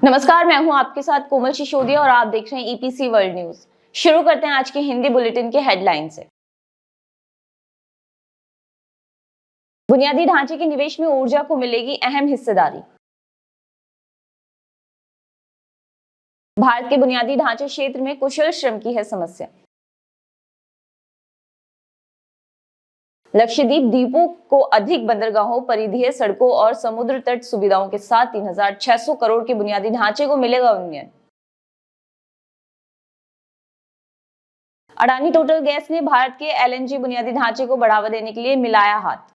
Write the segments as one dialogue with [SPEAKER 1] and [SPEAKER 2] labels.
[SPEAKER 1] नमस्कार, मैं हूं आपके साथ कोमल सिसोदिया और आप देख रहे हैं ईपीसी वर्ल्ड न्यूज। शुरू करते हैं आज के हिंदी बुलेटिन के हेडलाइन से। बुनियादी ढांचे के निवेश में ऊर्जा को मिलेगी अहम हिस्सेदारी। भारत के बुनियादी ढांचे क्षेत्र में कुशल श्रम की है समस्या। लक्षद्वीप द्वीपों को अधिक बंदरगाहों, परिधीय सड़कों और समुद्र तट सुविधाओं के साथ 3600 करोड़ के बुनियादी ढांचे को मिलेगा उन्नयन। अडानी टोटल गैस ने भारत के एलएनजी बुनियादी ढांचे को बढ़ावा देने के लिए मिलाया हाथ।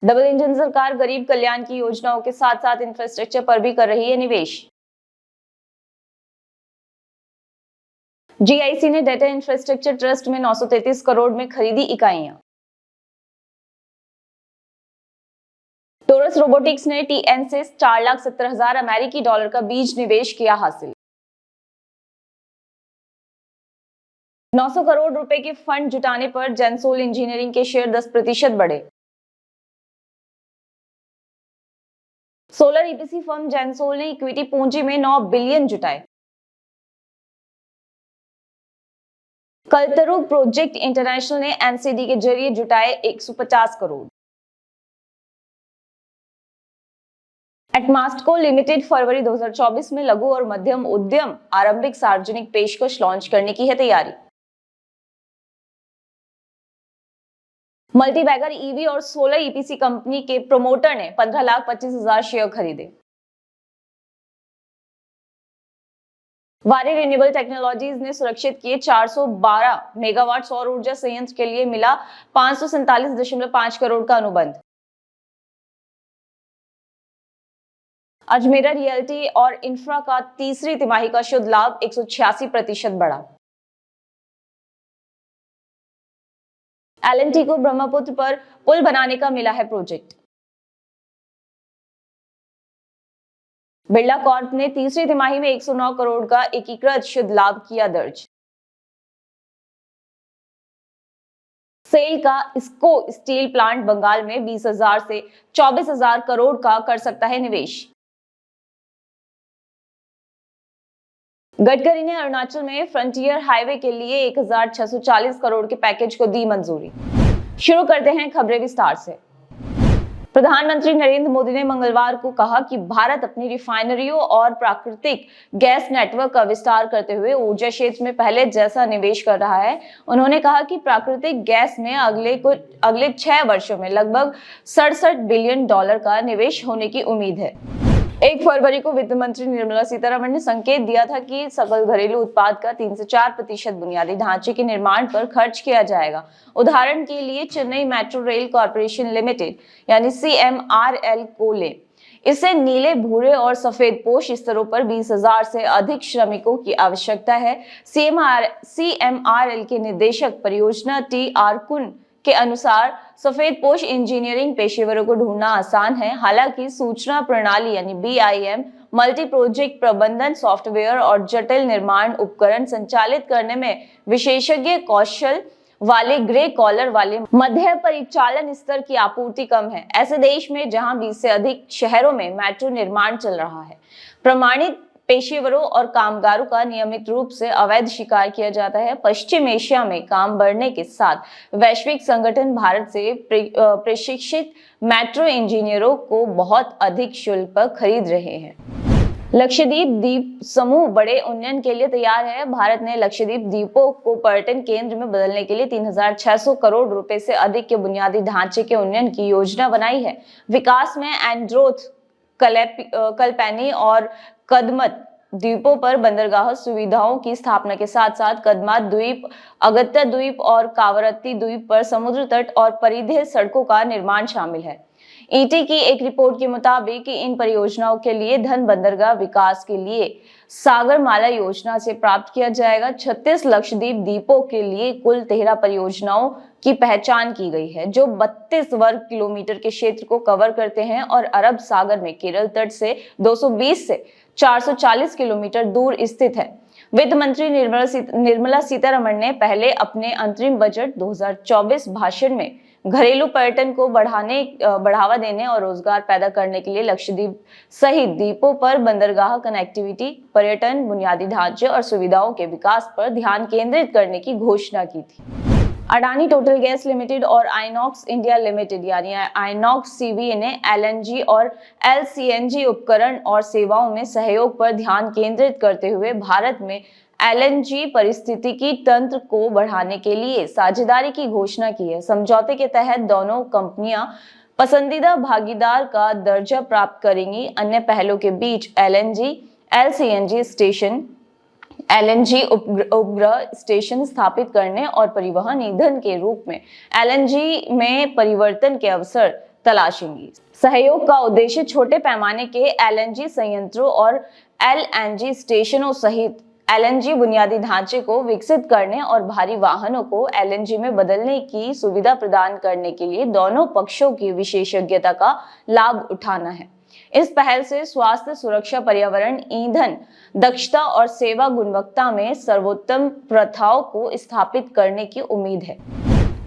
[SPEAKER 1] डबल इंजन सरकार गरीब कल्याण की योजनाओं के साथ साथ इंफ्रास्ट्रक्चर पर भी कर रही है निवेश। जीआईसी ने डेटा इंफ्रास्ट्रक्चर ट्रस्ट में 933 करोड़ में खरीदी इकाइयां। टोरस रोबोटिक्स ने टीएन से 4,70,000 अमेरिकी डॉलर का बीज निवेश किया हासिल। 900 करोड़ रुपए के फंड जुटाने पर जेंसोल इंजीनियरिंग के शेयर 10% बढ़े। सोलर ईपीसी फर्म जेंसोल ने इक्विटी पूंजी में 9 बिलियन जुटाए। कलतरू प्रोजेक्ट इंटरनेशनल ने एनसीडी के जरिए जुटाए 150 करोड़। एटमास्टको लिमिटेड फरवरी 2024 में लघु और मध्यम उद्यम आरंभिक सार्वजनिक पेशकश लॉन्च करने की है तैयारी। मल्टीबैगर ईवी और सोलर ईपीसी कंपनी के प्रोमोटर ने 15,25,000 शेयर खरीदे। वारी रिन्यूएबल टेक्नोलॉजीज ने सुरक्षित किए 412 मेगावाट सौर ऊर्जा संयंत्र के लिए मिला 547.5 करोड़ का अनुबंध। अजमेरा रियल्टी और इंफ्रा का तीसरी तिमाही का शुद्ध लाभ 186% बढ़ा। एलएनटी को ब्रह्मपुत्र पर पुल बनाने का मिला है प्रोजेक्ट। बिरला कॉर्प ने तीसरी तिमाही में 109 करोड़ का एकीकृत शुद्ध लाभ किया दर्ज। सेल का इस्को स्टील प्लांट बंगाल में 20,000 से 24,000 करोड़ का कर सकता है निवेश। गडकरी ने अरुणाचल में फ्रंटियर हाईवे के लिए 1,640 करोड़ के पैकेज को दी मंजूरी। शुरू करते हैं खबरें विस्तार से। प्रधानमंत्री नरेंद्र मोदी ने मंगलवार को कहा कि भारत अपनी रिफाइनरियों और प्राकृतिक गैस नेटवर्क का विस्तार करते हुए ऊर्जा क्षेत्र में पहले जैसा निवेश कर रहा है। उन्होंने कहा कि प्राकृतिक गैस में अगले 6 वर्षों में लगभग 67 बिलियन डॉलर का निवेश होने की उम्मीद है। 1 फरवरी को वित्त मंत्री निर्मला सीतारमण ने संकेत दिया था कि सकल घरेलू उत्पाद का 3 से 4% बुनियादी ढांचे के निर्माण पर खर्च किया जाएगा। उदाहरण के लिए Chennai metro rail corporation limited यानी CMRL को ले। इससे नीले, भूरे और सफेद पोश स्तरों पर 20,000 से अधिक श्रमिकों की आवश्यकता है। CMRL के निदेशक परियोजना TR कुन के अनुसार सफेद पोश इंजीनियरिंग पेशेवरों को ढूंढना आसान है। हालांकि सूचना प्रणाली यानी BIM, मल्टी प्रोजेक्ट प्रबंधन सॉफ्टवेयर और जटिल निर्माण उपकरण संचालित करने में विशेषज्ञ कौशल वाले ग्रे कॉलर वाले मध्य परिचालन स्तर की आपूर्ति कम है। ऐसे देश में जहां 20 से अधिक शहरों में मेट्रो निर्माण चल रहा है, प्रमाणित पेशेवरों और कामगारों का नियमित रूप से अवैध शिकार किया जाता है। पश्चिम एशिया में काम बढ़ने के साथ वैश्विक संगठन भारत से प्रशिक्षित मेट्रो इंजीनियरों को बहुत अधिक शुल्क पर खरीद रहे हैं। लक्षद्वीप द्वीप समूह बड़े उन्नयन के लिए तैयार है। भारत ने लक्षद्वीप द्वीपों को पर्यटन केंद्र में बदलने के लिए 3,600 करोड़ रुपए से अधिक के बुनियादी ढांचे के उन्नयन की योजना बनाई है। विकास में एंड्रोथ, कल्पेनी और कदमत द्वीपों पर बंदरगाह सुविधाओं की स्थापना के साथ साथ कदमत द्वीप, अगत्या द्वीप और कावरत्ती द्वीप पर समुद्र तट और परिधीय सड़कों का निर्माण शामिल है। ईटी की एक रिपोर्ट के मुताबिक इन परियोजनाओं के लिए धन बंदरगाह विकास के लिए सागरमाला योजना से प्राप्त किया जाएगा। 36 लक्षद्वीप द्वीपों के लिए कुल 13 परियोजनाओं की पहचान की गई है, जो 32 वर्ग किलोमीटर के क्षेत्र को कवर करते हैं और अरब सागर में केरल तट से 220 से 440 किलोमीटर दूर स्थित है। वित्त मंत्री निर्मला सीतारमण ने पहले अपने अंतरिम बजट 2024 भाषण में घरेलू पर्यटन को बढ़ावा देने और रोजगार पैदा करने के लिए लक्षद्वीप सहित द्वीपों पर बंदरगाह कनेक्टिविटी, पर्यटन, बुनियादी ढांचे और सुविधाओं के विकास पर ध्यान केंद्रित करने की घोषणा की थी। अडानी टोटल गैस लिमिटेड और आइनॉक्स इंडिया लिमिटेड यानी आइनॉक्स सीवी ने एलएनजी और एलसीएनजी उपकरण और सेवाओं में सहयोग पर ध्यान केंद्रित करते हुए भारत में एलएनजी पारिस्थितिकी तंत्र को बढ़ाने के लिए साझेदारी की घोषणा की है। समझौते के तहत दोनों कंपनियां पसंदीदा भागीदार का दर्जा प्राप्त करेंगी। अन्य पहलों के बीच एलएनजी, एलसीएनजी स्टेशन, एलएनजी उपग्रह स्टेशन स्थापित करने और परिवहन ईंधन के रूप में एलएनजी में परिवर्तन के अवसर तलाशेंगी। सहयोग का उद्देश्य छोटे पैमाने के एलएनजी संयंत्रों और एलएनजी स्टेशनों सहित एलएनजी बुनियादी ढांचे को विकसित करने और भारी वाहनों को एलएनजी में बदलने की सुविधा प्रदान करने के लिए दोनों पक्षों की विशेषज्ञता का लाभ उठाना है। इस पहल से स्वास्थ्य, सुरक्षा, पर्यावरण, ईंधन दक्षता और सेवा गुणवत्ता में सर्वोत्तम प्रथाओं को स्थापित करने की उम्मीद है।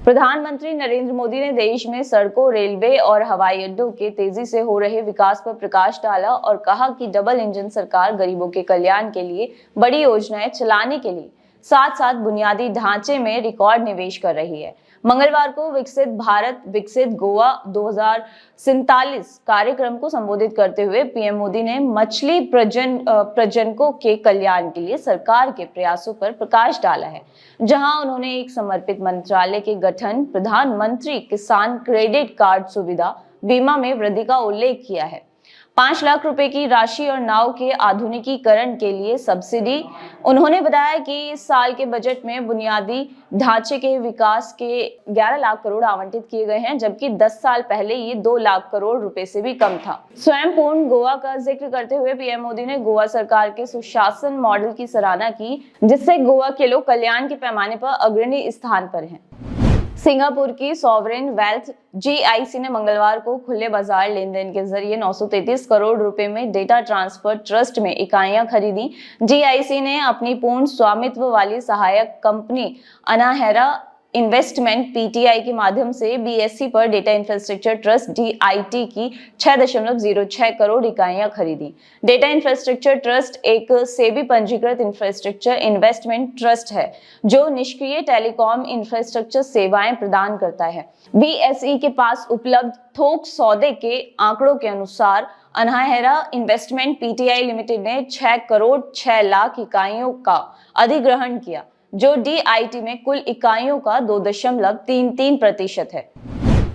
[SPEAKER 1] प्रधानमंत्री नरेंद्र मोदी ने देश में सड़कों, रेलवे और हवाई अड्डों के तेजी से हो रहे विकास पर प्रकाश डाला और कहा कि डबल इंजन सरकार गरीबों के कल्याण के लिए बड़ी योजनाएं चलाने के लिए साथ साथ बुनियादी ढांचे में रिकॉर्ड निवेश कर रही है। मंगलवार को विकसित भारत विकसित गोवा 2047 कार्यक्रम को संबोधित करते हुए पीएम मोदी ने मछली प्रजनकों के कल्याण के लिए सरकार के प्रयासों पर प्रकाश डाला है, जहां उन्होंने एक समर्पित मंत्रालय के गठन, प्रधानमंत्री किसान क्रेडिट कार्ड सुविधा, बीमा में वृद्धि का उल्लेख किया है। 5 लाख रुपए की राशि और नाव के आधुनिकीकरण के लिए सब्सिडी। उन्होंने बताया कि इस साल के बजट में बुनियादी ढांचे के विकास के 11 लाख करोड़ आवंटित किए गए हैं, जबकि 10 साल पहले ये 2 लाख करोड़ रुपए से भी कम था। स्वयं पूर्ण गोवा का जिक्र करते हुए पीएम मोदी ने गोवा सरकार के सुशासन मॉडल की सराहना की, जिससे गोवा के लोग कल्याण के पैमाने पर अग्रणी स्थान पर हैं। सिंगापुर की सॉवरेन वेल्थ जीआईसी ने मंगलवार को खुले बाजार लेनदेन के जरिए 933 करोड़ रुपए में डेटा ट्रांसफर ट्रस्ट में इकाइयां खरीदी। जीआईसी ने अपनी पूर्ण स्वामित्व वाली सहायक कंपनी अनाहेरा इन्वेस्टमेंट पीटीआई के माध्यम से बीएससी पर डेटा इंफ्रास्ट्रक्चर ट्रस्ट डीआईटी की 6.06 करोड़ इकाइयां खरीदी। डेटा इंफ्रास्ट्रक्चर ट्रस्ट एक सेबी पंजीकृत इंफ्रास्ट्रक्चर इन्वेस्टमेंट ट्रस्ट है जो निष्क्रिय टेलीकॉम इंफ्रास्ट्रक्चर सेवाएं प्रदान करता है। बीएसई के पास उपलब्ध थोक सौदे के आंकड़ों के अनुसार अनाहेरा इन्वेस्टमेंट पीटीआई लिमिटेड ने 6 करोड़ 6 लाख इकाइयों का अधिग्रहण किया, जो डीआईटी में कुल इकाइयों का 2.33% है।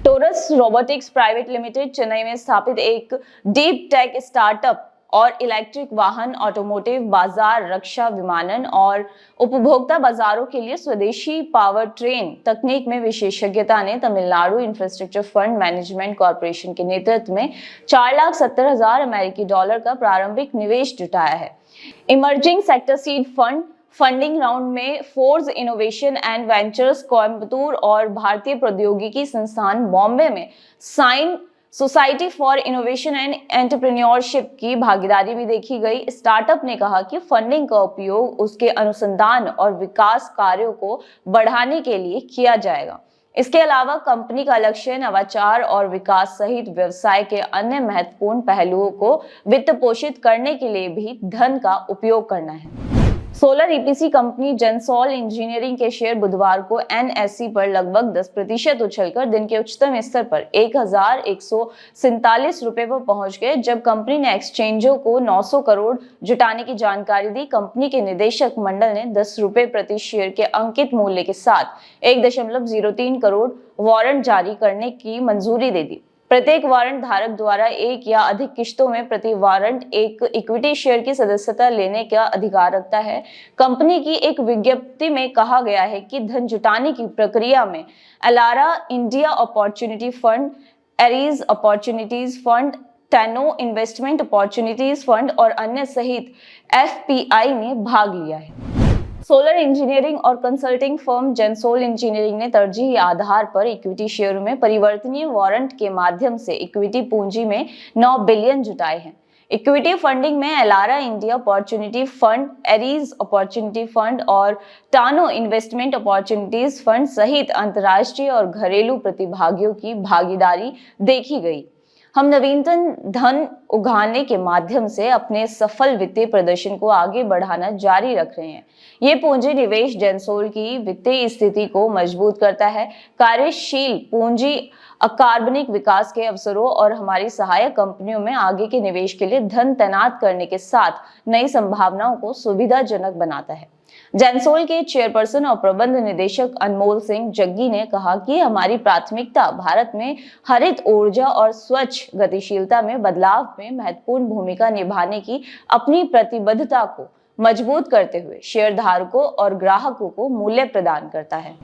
[SPEAKER 1] Torus Robotics Private Limited Chennai में स्थापित एक डीप टेक स्टार्टअप और इलेक्ट्रिक वाहन, ऑटोमोटिव बाजार, रक्षा, विमानन और उपभोक्ता बाजारों के लिए स्वदेशी पावर ट्रेन तकनीक में विशेषज्ञता ने Tamil Nadu infrastructure fund management corporation के नेतृत्व में $470,000 अमेरिकी का प्रारंभिक निवेश जुटाया है। Emerging sector seed fund funding round में Forge innovation and ventures Coimbatore और भारतीय प्रौद्योगिकी संस्थान बॉम्बे में SINE society for innovation and entrepreneurship की भागीदारी भी देखी गई। स्टार्टअप ने कहा कि फंडिंग का उपयोग उसके अनुसंधान और विकास कार्यों को बढ़ाने के लिए किया जाएगा। इसके अलावा कंपनी का लक्ष्य नवाचार और विकास सहित व्यवसाय के अन्य महत्वपूर्ण पहलुओं को वित्त पोषित करने के लिए भी धन का उपयोग करना है। सोलर ईपीसी कंपनी जेंसॉल इंजीनियरिंग के शेयर बुधवार को एनएसई पर लगभग 10% उछलकर दिन के उच्चतम स्तर पर 1,147 रुपए पर पहुंच गए, जब कंपनी ने एक्सचेंजों को 900 करोड़ जुटाने की जानकारी दी। कंपनी के निदेशक मंडल ने 10 रुपए प्रति शेयर के अंकित मूल्य के साथ 1.03 करोड़ वारंट जारी करने की मंजूरी दे दी। प्रत्येक वारंट धारक द्वारा एक या अधिक किश्तों में प्रति वारंट एक इक्विटी शेयर की सदस्यता लेने का अधिकार रखता है। कंपनी की एक विज्ञप्ति में कहा गया है कि धन जुटाने की प्रक्रिया में Elara India opportunity fund, Aries opportunities fund, Tano investment opportunities fund और अन्य सहित एफपीआई ने भाग लिया है। सोलर इंजीनियरिंग और कंसल्टिंग फर्म जेंसोल इंजीनियरिंग ने तरजीही आधार पर इक्विटी शेयरों में परिवर्तनीय वारंट के माध्यम से इक्विटी पूंजी में 9 बिलियन जुटाए हैं। इक्विटी फंडिंग में Elara India opportunity fund, Aries opportunity fund और टानो इन्वेस्टमेंट अपॉर्चुनिटीज फंड सहित अंतर्राष्ट्रीय और घरेलू प्रतिभागियों की भागीदारी देखी गई। हम नवीनतम धन उगाने के माध्यम से अपने सफल वित्तीय प्रदर्शन को आगे बढ़ाना जारी रख रहे हैं। ये पूंजी निवेश जेंसोल की वित्तीय स्थिति को मजबूत करता है, कार्यशील पूंजी अकार्बनिक विकास के अवसरों और हमारी सहायक कंपनियों में आगे के निवेश के लिए धन तैनात करने के साथ नई संभावनाओं को सुविधाजनक बनाता है। जेंसोल के चेयरपर्सन और प्रबंध निदेशक अनमोल सिंह जग्गी ने कहा कि हमारी प्राथमिकता भारत में हरित ऊर्जा और स्वच्छ गतिशीलता में बदलाव में महत्वपूर्ण भूमिका निभाने की अपनी प्रतिबद्धता को मजबूत करते हुए शेयरधारकों और ग्राहकों को मूल्य प्रदान करता है।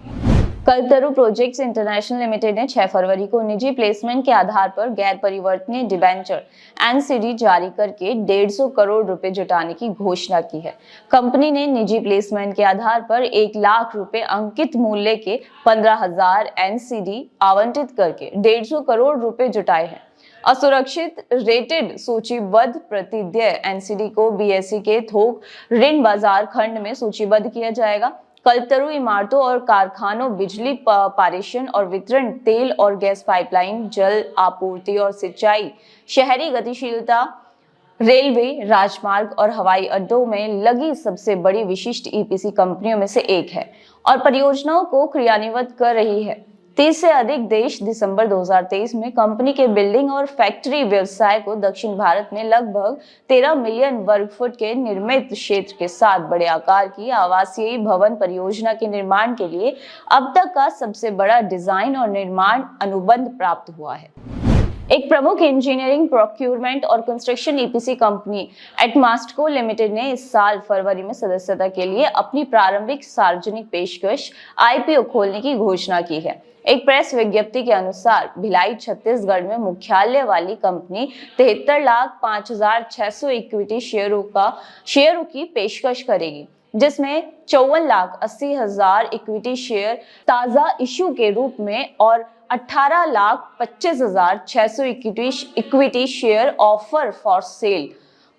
[SPEAKER 1] कल्पतरु प्रोजेक्ट्स इंटरनेशनल लिमिटेड ने 6 फरवरी को निजी प्लेसमेंट के आधार पर गैर परिवर्तनीय डिबेंचर एनसीडी जारी करके 150 करोड़ रुपए जुटाने की घोषणा की है। कंपनी ने निजी प्लेसमेंट के आधार पर 1 लाख रुपए अंकित मूल्य के 15,000 एनसीडी आवंटित करके 150 करोड़ रुपए जुटाए हैं। असुरक्षित रेटेड सूचीबद्ध प्रतिदेय एनसीडी को बीएसई के थोक ऋण बाजार खंड में सूचीबद्ध किया जाएगा। कल्पतरु इमारतों और कारखानों, बिजली पारेषण और वितरण, तेल और गैस पाइपलाइन, जल आपूर्ति और सिंचाई, शहरी गतिशीलता, रेलवे, राजमार्ग और हवाई अड्डों में लगी सबसे बड़ी विशिष्ट ईपीसी कंपनियों में से एक है और परियोजनाओं को क्रियान्वित कर रही है। 30 से अधिक देश दिसंबर 2023 में कंपनी के बिल्डिंग और फैक्ट्री व्यवसाय को दक्षिण भारत में लगभग 13 मिलियन वर्ग फुट के निर्मित क्षेत्र के साथ बड़े आकार की आवासीय भवन परियोजना के निर्माण के लिए अब तक का सबसे बड़ा डिजाइन और निर्माण अनुबंध प्राप्त हुआ है। एक प्रमुख इंजीनियरिंग, प्रोक्यूरमेंट और construction EPC company Atmastco limited ने इस साल फरवरी में सदस्यता के लिए अपनी प्रारंभिक सार्वजनिक पेशकश आईपीओ खोलने की घोषणा की है। एक प्रेस विज्ञप्ति के अनुसार भिलाई छत्तीसगढ़ में मुख्यालय वाली कंपनी 73,05,600 इक्विटी शेयरों की पेशकश करेगी, जिसमें 54,80,000 इक्विटी शेयर ताजा इश्यू के रूप में और 18,25,600 equity share offer for sale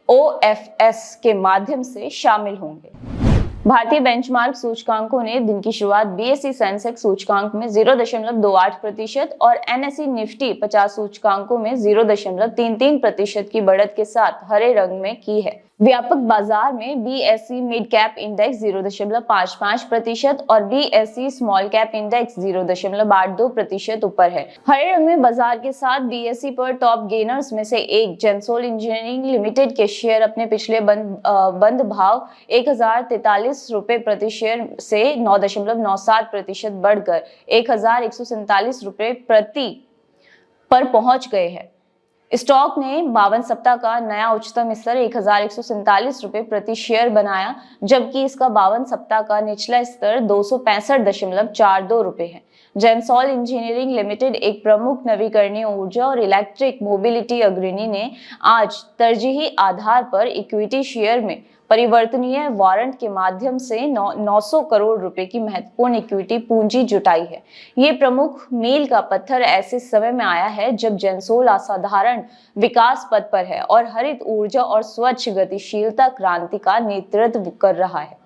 [SPEAKER 1] OFS के माध्यम से शामिल होंगे। भारतीय बेंचमार्क सूचकांकों ने दिन की शुरुआत बीएसई सेंसेक्स सूचकांक में 0.28% और एनएसई निफ्टी 50 सूचकांकों में 0.33% की बढ़त के साथ हरे रंग में की है। व्यापक बाजार में बीएसई मिड कैप इंडेक्स 0.55% और बीएसई स्मॉल कैप इंडेक्स 0.82% ऊपर है। हरे रंग में बाजार के साथ बीएसई पर टॉप गेनर्स में से एक जेंसोल इंजीनियरिंग लिमिटेड के शेयर अपने पिछले बंद भाव 1,043 रुपए प्रति शेयर से 9.97% बढ़कर 1,147 रुपए प्रति पर पहुंच गए हैं। स्टॉक ने 52 सप्ताह का नया उच्चतम स्तर 1,147 रुपए प्रति शेयर बनाया, जबकि इसका 52 सप्ताह का निचला स्तर 265.42 रुपए है। जेंसोल इंजीनियरिंग लिमिटेड, एक प्रमुख नवीकरणीय ऊर्जा और इलेक्ट्रिक मोबिलिटी अग्रणी, ने आज तरजीही आधार पर इक्विटी शेयर में परिवर्तनीय वारंट के माध्यम से 900 करोड़ रुपए की महत्वपूर्ण इक्विटी पूंजी जुटाई है। ये प्रमुख मील का पत्थर ऐसे समय में आया है जब जेंसोल असाधारण विकास पथ पर है और हरित ऊर्जा और स्वच्छ गतिशीलता क्रांति का नेतृत्व कर रहा है।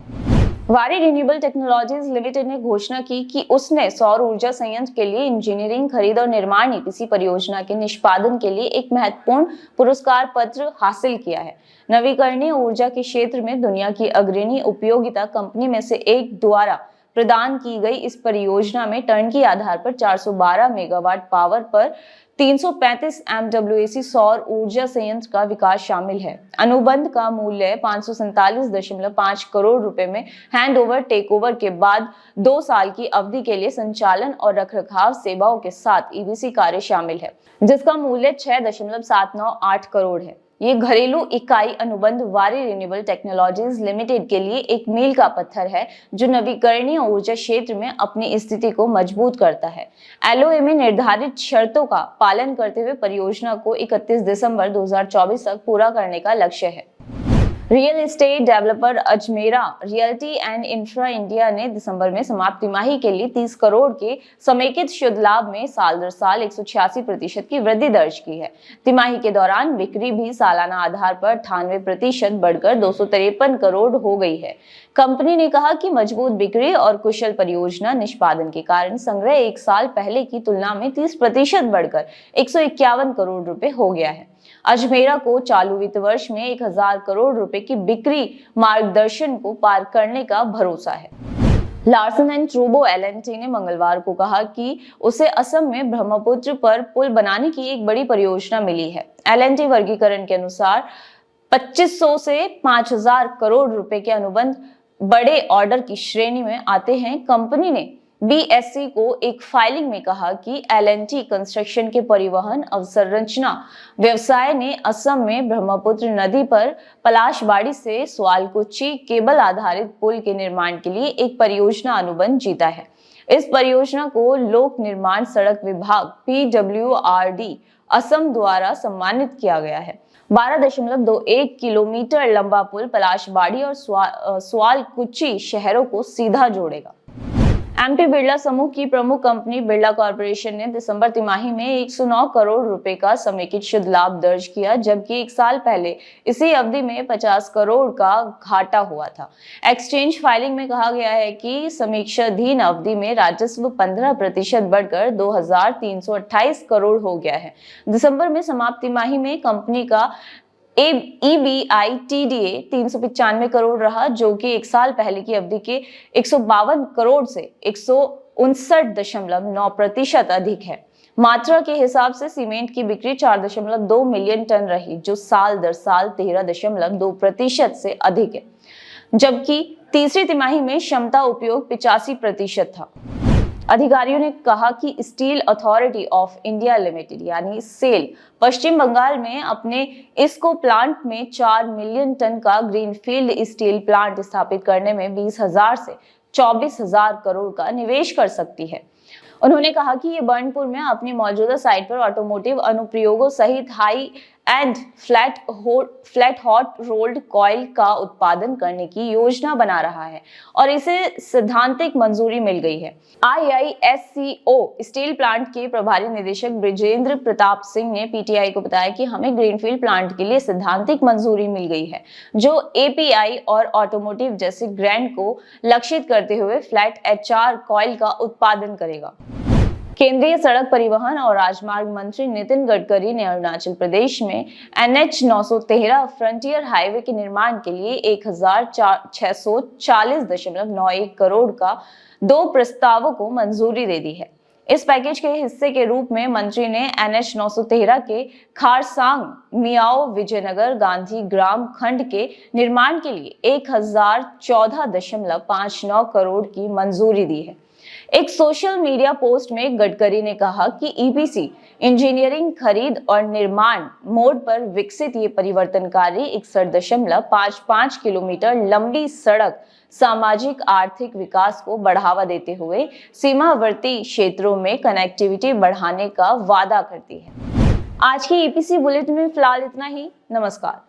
[SPEAKER 1] वारी रिन्यूएबल टेक्नोलॉजीज लिमिटेड ने घोषणा की कि उसने सौर ऊर्जा संयंत्र के लिए इंजीनियरिंग, खरीद और निर्माण ईपीसी परियोजना के निष्पादन के लिए एक महत्वपूर्ण पुरस्कार पत्र हासिल किया है। नवीकरणीय ऊर्जा के क्षेत्र में दुनिया की अग्रणी उपयोगिता कंपनी में से एक द्वारा प्रदान की गई इस परियोजना में टर्नकी आधार पर 412 मेगावाट पावर पर 335 MWAC सौर ऊर्जा संयंत्र का विकास शामिल है। अनुबंध का मूल्य 547.5 करोड़ रुपए में हैंडओवर टेकओवर के बाद 2 साल की अवधि के लिए संचालन और रखरखाव सेवाओं के साथ ईबीसी कार्य शामिल है, जिसका मूल्य 6.798 करोड़ है। ये घरेलू इकाई अनुबंध वारी रिन्यूएबल टेक्नोलॉजीज लिमिटेड के लिए एक मील का पत्थर है, जो नवीकरणीय ऊर्जा क्षेत्र में अपनी स्थिति को मजबूत करता है। एलओए में निर्धारित शर्तों का पालन करते हुए परियोजना को 31 दिसंबर 2024 तक पूरा करने का लक्ष्य है। Real estate developer Ajmera realty and infra India ने दिसंबर में समाप्त तिमाही के लिए 30 करोड़ के समेकित शुद्ध लाभ में साल दर साल 186% की वृद्धि दर्ज की है। तिमाही के दौरान बिक्री भी सालाना आधार पर 98% बढ़कर 253 करोड़ हो गई है। कंपनी ने कहा कि मजबूत बिक्री और कुशल परियोजना निष्पादन के कारण संग्रह एक साल पहले की तुलना में 30% बढ़कर 151 करोड़ रुपए हो गया है। अजमेरा को चालू वित्त वर्ष में 1000 करोड़ रुपए की बिक्री मार्गदर्शन को पार करने का भरोसा है। लार्सन एंड टूब्रो एल&टी ने मंगलवार को कहा कि उसे असम में ब्रह्मपुत्र पर पुल बनाने की एक बड़ी परियोजना मिली है। एल&टी वर्गीकरण के अनुसार 2500 से 5000 करोड़ रुपए के अनुबंध बड़े ऑर्डर की श्रेणी में आते हैं। कंपनी ने बीएससी को एक फाइलिंग में कहा कि एल&टी कंस्ट्रक्शन के परिवहन अवसंरचना व्यवसाय ने असम में ब्रह्मपुत्र नदी पर पलाशबाड़ी से स्वालकुची केबल आधारित पुल के निर्माण के लिए एक परियोजना अनुबंध जीता है। इस परियोजना को लोक निर्माण सड़क विभाग PWRD असम द्वारा सम्मानित किया गया है। 12.21 किलोमीटर लंबा पुल पलाशबाड़ी और स्वालकुची शहरों को सीधा जोड़ेगा। एमपी बिरला समूह की प्रमुख कंपनी बिरला कॉर्पोरेशन ने दिसंबर तिमाही में 109 करोड़ रुपए का समेकित शुद्ध लाभ दर्ज किया, जबकि एक साल पहले इसी अवधि में 50 करोड़ का घाटा हुआ था। एक्सचेंज फाइलिंग में कहा गया है कि समीक्षाधीन अवधि में राजस्व 15% बढ़कर 2328 करोड़ हो गया है। दिसंबर में समाप्त तिमाही में कंपनी का EBITDA 395 करोड़ रहा, जो कि एक साल पहले की अवधि के 152 करोड़ से 159.9% अधिक है। मात्रा के हिसाब से सीमेंट की बिक्री 4.2 मिलियन टन रही, जो साल दर साल 13.2% से अधिक है, जबकि तीसरी तिमाही में क्षमता उपयोग 85% था। अधिकारियों ने कहा कि steel authority of India limited यानी सेल पश्चिम बंगाल में अपने इसको प्लांट में 4 मिलियन टन का ग्रीनफील्ड स्टील प्लांट स्थापित करने में 20,000 से 24,000 करोड़ का निवेश कर सकती है। उन्होंने कहा कि ये बर्नपुर में अपनी मौजूदा साइट पर ऑटोमोटिव अनुप्रयोगों सहित high and flat hot rolled coil का उत्पादन करने की योजना बना रहा है और इसे सैद्धांतिक मंजूरी मिल गई है। IISCO स्टील प्लांट के प्रभारी निदेशक ब्रिजेंद्र प्रताप सिंह ने पीटीआई को बताया कि हमें ग्रीनफील्ड प्लांट के लिए सैद्धांतिक मंजूरी मिल गई है, जो API और ऑटोमोटिव जैसे ग्रैंड को लक्षित करते हुए फ्लैट HR कॉइल का उत्पादन करेगा। केंद्रीय सड़क परिवहन और राजमार्ग मंत्री नितिन गडकरी ने अरुणाचल प्रदेश में NH 913 फ्रंटियर हाईवे के निर्माण के लिए 1640.91 करोड़ का 2 प्रस्तावों को मंजूरी दे दी है। इस पैकेज के हिस्से के रूप में मंत्री ने NH 913 के खारसांग मियाओ विजयनगर गांधी ग्राम खंड के निर्माण के लिए 1014.59 करोड़ की मंजूरी दी है। एक सोशल मीडिया पोस्ट में गडकरी ने कहा कि EPC इंजीनियरिंग खरीद और निर्माण मोड पर विकसित ये परिवर्तनकारी 61.55 किलोमीटर लंबी सड़क सामाजिक आर्थिक विकास को बढ़ावा देते हुए सीमावर्ती क्षेत्रों में कनेक्टिविटी बढ़ाने का वादा करती है। आज की EPC बुलेटिन में फिलहाल इतना ही। नमस्कार।